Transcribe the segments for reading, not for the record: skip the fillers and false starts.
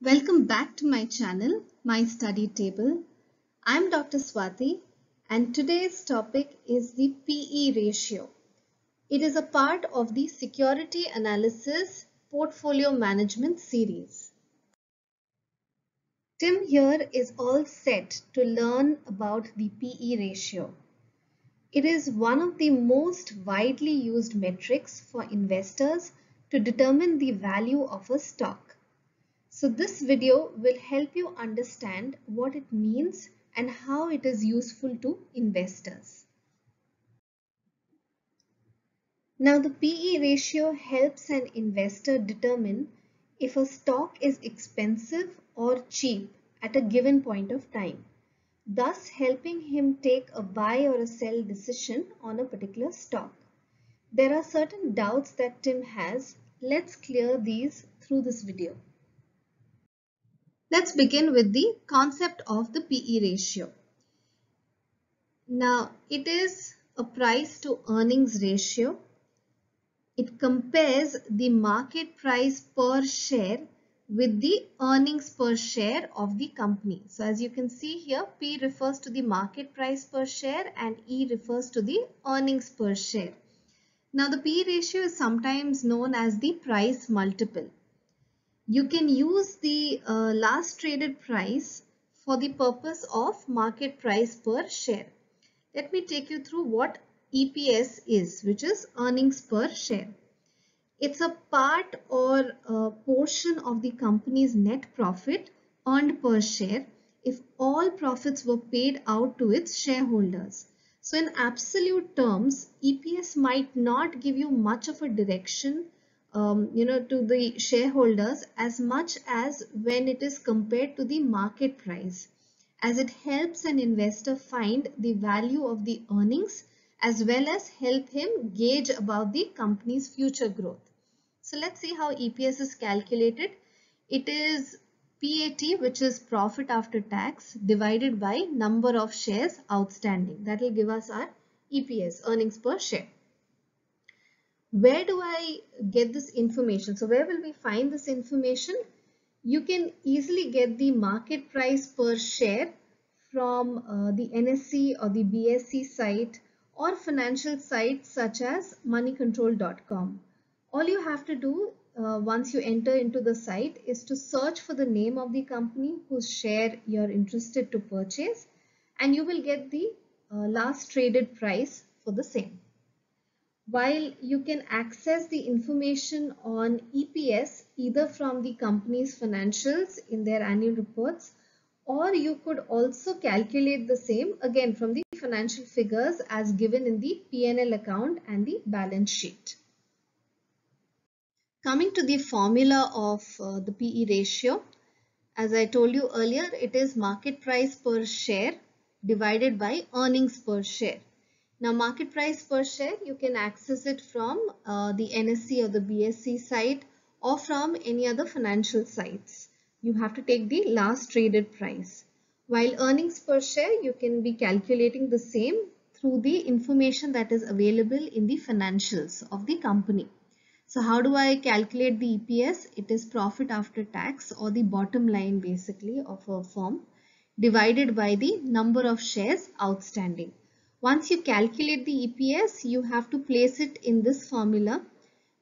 Welcome back to my channel, My Study Table. I'm Dr. Swati and today's topic is the PE ratio. It is a part of the Security Analysis Portfolio Management series. Tim here is all set to learn about the PE ratio. It is one of the most widely used metrics for investors to determine the value of a stock. So this video will help you understand what it means and how it is useful to investors. Now the PE ratio helps an investor determine if a stock is expensive or cheap at a given point of time, thus helping him take a buy or a sell decision on a particular stock. There are certain doubts that Tim has. Let's clear these through this video. Let's begin with the concept of the PE ratio. Now, it is a price to earnings ratio. It compares the market price per share with the earnings per share of the company. So as you can see here, P refers to the market price per share and E refers to the earnings per share. Now, the PE ratio is sometimes known as the price multiple. You can use the last traded price for the purpose of market price per share. Let me take you through what EPS is, which is earnings per share. It's a part or a portion of the company's net profit earned per share if all profits were paid out to its shareholders. So in absolute terms, EPS might not give you much of a direction to the shareholders as much as when it is compared to the market price, as it helps an investor find the value of the earnings as well as help him gauge about the company's future growth. So let's see how EPS is calculated. It is PAT, which is profit after tax, divided by number of shares outstanding. That will give us our EPS, earnings per share. Where do I get this information? So where will we find this information? You can easily get the market price per share from the NSE or the BSE site or financial sites such as moneycontrol.com. All you have to do once you enter into the site is to search for the name of the company whose share you're interested to purchase, and you will get the last traded price for the same. While you can access the information on EPS either from the company's financials in their annual reports, or you could also calculate the same again from the financial figures as given in the P&L account and the balance sheet. Coming to the formula of the PE ratio, as I told you earlier, it is market price per share divided by earnings per share. Now, market price per share, you can access it from the NSE or the BSE site or from any other financial sites. You have to take the last traded price. While earnings per share, you can be calculating the same through the information that is available in the financials of the company. So how do I calculate the EPS? It is profit after tax, or the bottom line basically of a firm, divided by the number of shares outstanding. Once you calculate the EPS, you have to place it in this formula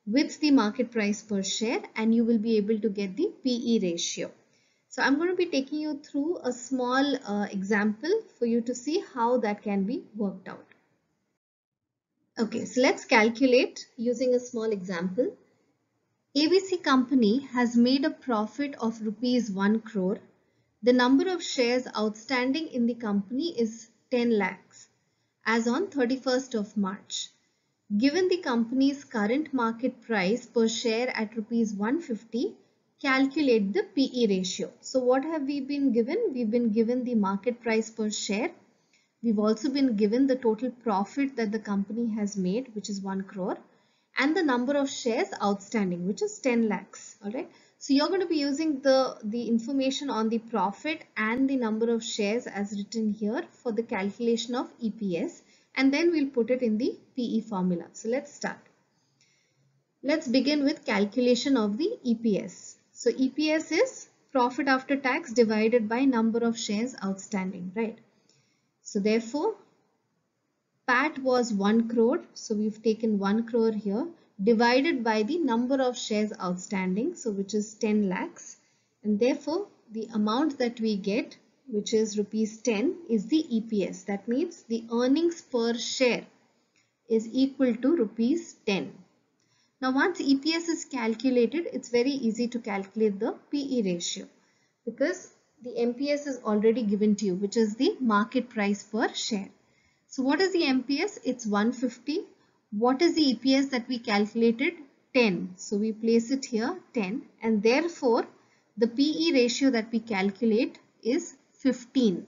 with the market price per share and you will be able to get the PE ratio. So I'm going to be taking you through a small example for you to see how that can be worked out. Okay, so let's calculate using a small example. ABC company has made a profit of rupees 1 crore. The number of shares outstanding in the company is 10 lakhs as on 31st of March. Given the company's current market price per share at rupees 150, calculate the PE ratio. So what have we been given? We've been given the market price per share. We've also been given the total profit that the company has made, which is 1 crore, and the number of shares outstanding, which is 10 lakhs. All right. So you're going to be using the information on the profit and the number of shares as written here for the calculation of EPS, and then we'll put it in the PE formula. So let's start. Let's begin with calculation of the EPS. So EPS is profit after tax divided by number of shares outstanding, right? So therefore, PAT was 1 crore. So we've taken 1 crore here divided by the number of shares outstanding. So which is 10 lakhs. And therefore, the amount that we get, which is rupees 10, is the EPS. That means the earnings per share is equal to rupees 10. Now once EPS is calculated, it's very easy to calculate the PE ratio because the MPS is already given to you, which is the market price per share. So what is the MPS? It's 150. What is the EPS that we calculated? 10. So we place it here 10, and therefore the PE ratio that we calculate is 15.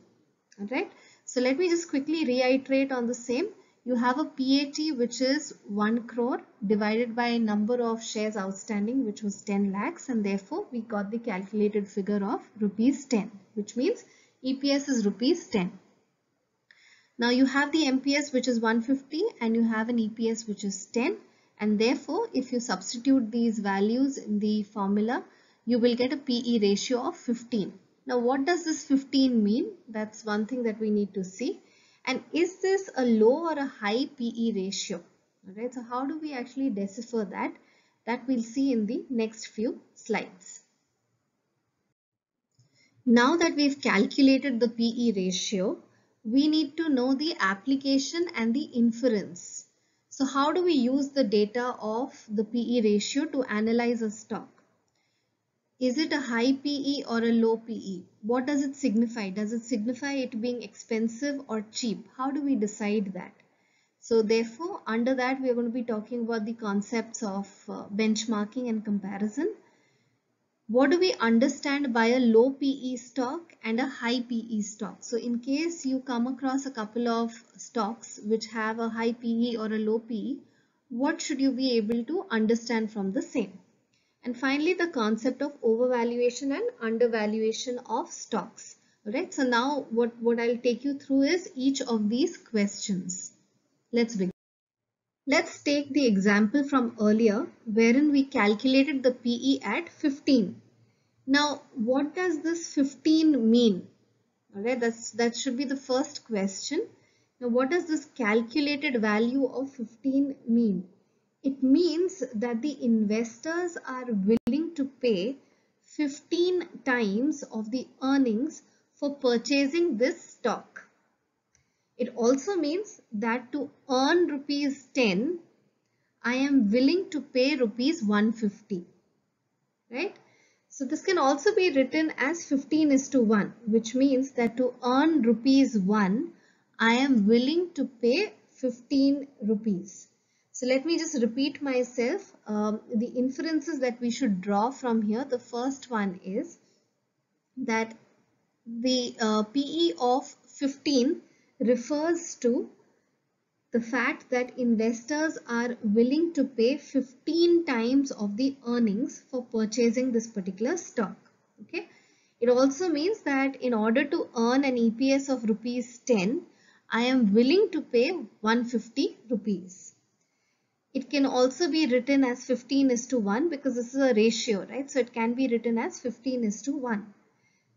Alright. So let me just quickly reiterate on the same. You have a PAT which is 1 crore divided by number of shares outstanding, which was 10 lakhs, and therefore we got the calculated figure of rupees 10, which means EPS is rupees 10. Now you have the MPS which is 150 and you have an EPS which is 10, and therefore if you substitute these values in the formula, you will get a PE ratio of 15. Now what does this 15 mean? That's one thing that we need to see. And is this a low or a high PE ratio? Alright, so how do we actually decipher that? That we'll see in the next few slides. Now that we've calculated the PE ratio, we need to know the application and the inference. So how do we use the data of the PE ratio to analyze a stock? Is it a high PE or a low PE? What does it signify? Does it signify it being expensive or cheap? How do we decide that? So therefore, under that we are going to be talking about the concepts of benchmarking and comparison. What do we understand by a low PE stock and a high PE stock? So in case you come across a couple of stocks which have a high PE or a low PE, what should you be able to understand from the same? And finally, the concept of overvaluation and undervaluation of stocks. Alright, so now what I'll take you through is each of these questions. Let's begin. Let's take the example from earlier wherein we calculated the PE at 15. Now, what does this 15 mean? Alright, that should be the first question. Now, what does this calculated value of 15 mean? It means that the investors are willing to pay 15 times of the earnings for purchasing this stock. It also means that to earn rupees 10, I am willing to pay rupees 150. Right? So this can also be written as 15:1, which means that to earn rupees 1, I am willing to pay 15 rupees. So let me just repeat myself. The inferences that we should draw from here, the first one is that the PE of 15 refers to the fact that investors are willing to pay 15 times of the earnings for purchasing this particular stock. Okay. It also means that in order to earn an EPS of rupees 10, I am willing to pay 150 rupees. It can also be written as 15:1 because this is a ratio, right? So it can be written as 15:1.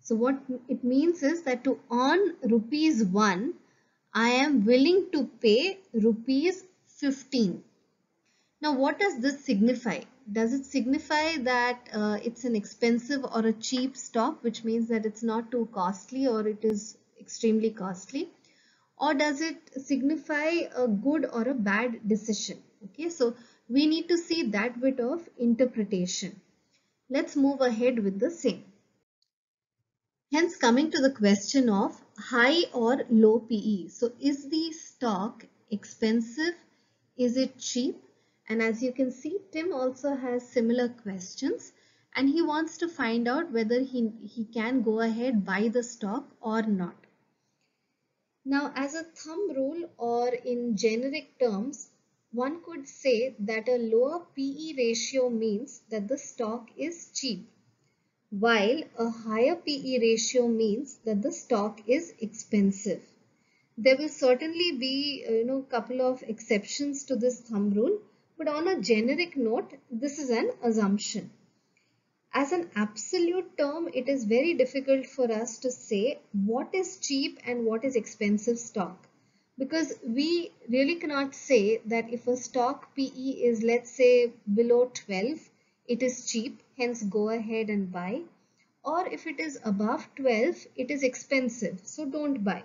So what it means is that to earn rupees 1, I am willing to pay rupees 15. Now what does this signify? Does it signify that it's an expensive or a cheap stock, which means that it's not too costly or it is extremely costly? Or does it signify a good or a bad decision? Okay, so we need to see that bit of interpretation. Let's move ahead with the same. Hence, coming to the question of high or low PE. So is the stock expensive? Is it cheap? And as you can see, Tim also has similar questions and he wants to find out whether he can go ahead buy the stock or not. Now, as a thumb rule or in generic terms, one could say that a lower PE ratio means that the stock is cheap, while a higher PE ratio means that the stock is expensive. There will certainly be a couple of exceptions to this thumb rule, but on a generic note, this is an assumption. As an absolute term, it is very difficult for us to say what is cheap and what is expensive stock, because we really cannot say that if a stock PE is, let's say, below 12, it is cheap, hence go ahead and buy, or if it is above 12, it is expensive, so don't buy.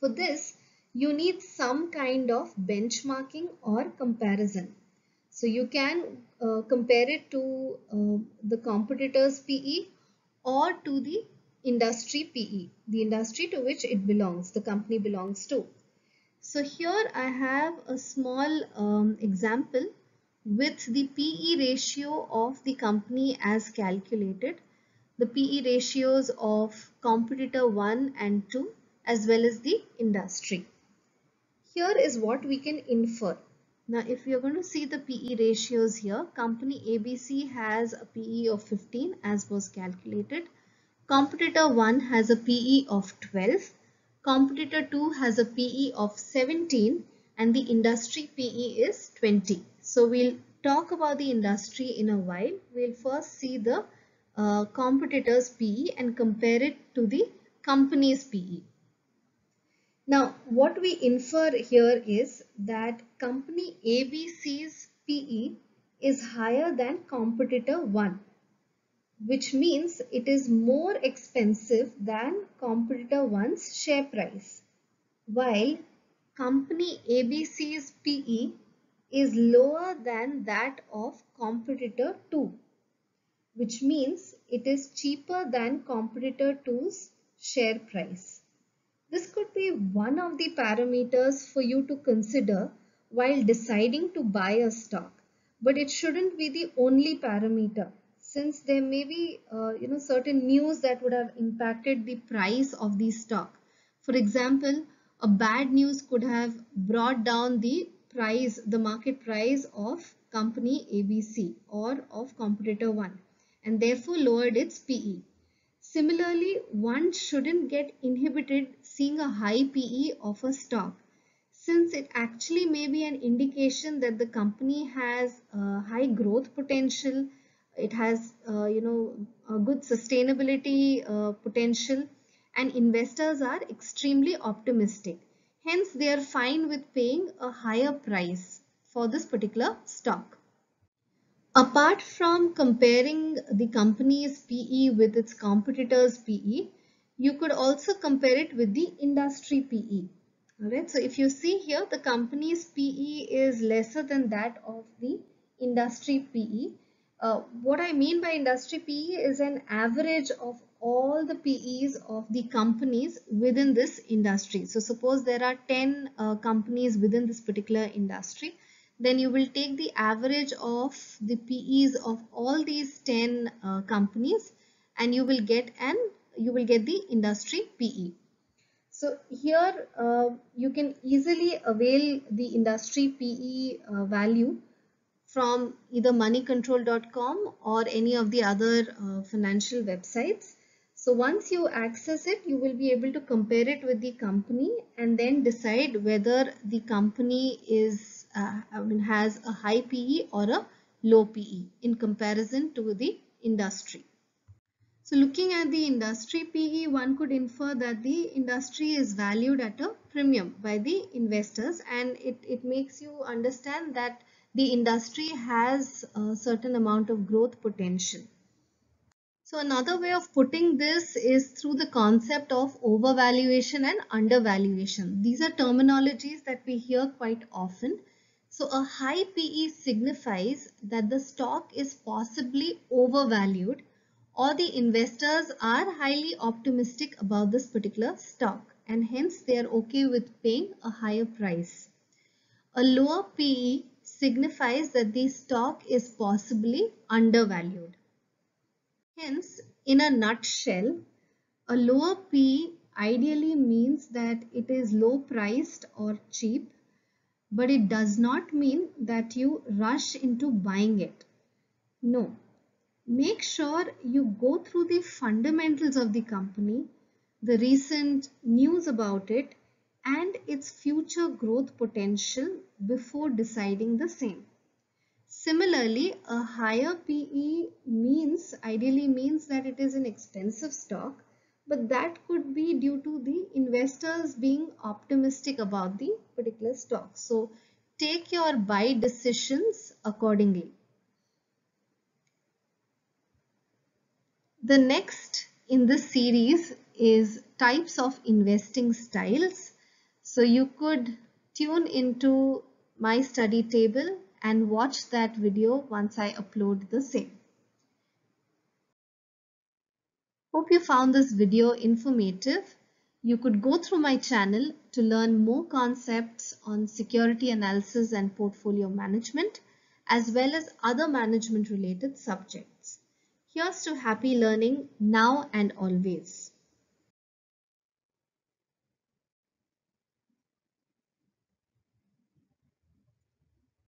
For this, you need some kind of benchmarking or comparison. So you can compare it to the competitor's PE or to the industry PE, the industry to which it belongs, the company belongs to. So here I have a small example with the PE ratio of the company as calculated, the PE ratios of competitor 1 and 2 as well as the industry. Here is what we can infer. Now, if you're going to see the PE ratios here, company ABC has a PE of 15 as was calculated. Competitor 1 has a PE of 12. Competitor 2 has a PE of 17 and the industry PE is 20. So we'll talk about the industry in a while. We'll first see the competitor's PE and compare it to the company's PE. Now, what we infer here is that company ABC's PE is higher than competitor 1, which means it is more expensive than competitor 1's share price, while company ABC's PE is lower than that of competitor 2, which means it is cheaper than competitor 2's share price. This could be one of the parameters for you to consider while deciding to buy a stock, but it shouldn't be the only parameter, since there may be certain news that would have impacted the price of the stock. For example, a bad news could have brought down the price, the market price of company ABC or of competitor 1, and therefore lowered its PE. Similarly, one shouldn't get inhibited seeing a high PE of a stock, since it actually may be an indication that the company has high growth potential, it has a good sustainability potential, and investors are extremely optimistic. Hence, they are fine with paying a higher price for this particular stock. Apart from comparing the company's PE with its competitors' PE, you could also compare it with the industry PE. Alright, so if you see here, the company's PE is lesser than that of the industry PE. What I mean by industry PE is an average of all the PEs of the companies within this industry. So suppose there are 10 companies within this particular industry, then you will take the average of the PEs of all these 10 companies and you will get the industry PE. So here you can easily avail the industry PE value from either moneycontrol.com or any of the other financial websites. So once you access it, you will be able to compare it with the company and then decide whether the company is has a high PE or a low PE in comparison to the industry. So looking at the industry PE, one could infer that the industry is valued at a premium by the investors, and it makes you understand that the industry has a certain amount of growth potential. So another way of putting this is through the concept of overvaluation and undervaluation. These are terminologies that we hear quite often. So a high PE signifies that the stock is possibly overvalued, or the investors are highly optimistic about this particular stock and hence they are okay with paying a higher price. A lower PE signifies that the stock is possibly undervalued. Hence, in a nutshell, a lower PE ideally means that it is low priced or cheap, but it does not mean that you rush into buying it. No. Make sure you go through the fundamentals of the company, the recent news about it, and its future growth potential before deciding the same. Similarly, a higher PE ideally means that it is an expensive stock, but that could be due to the investors being optimistic about the particular stock. So take your buy decisions accordingly. The next in this series is types of investing styles. So you could tune into my study table and watch that video once I upload the same. Hope you found this video informative. You could go through my channel to learn more concepts on security analysis and portfolio management, as well as other management related subjects. Here's to happy learning now and always.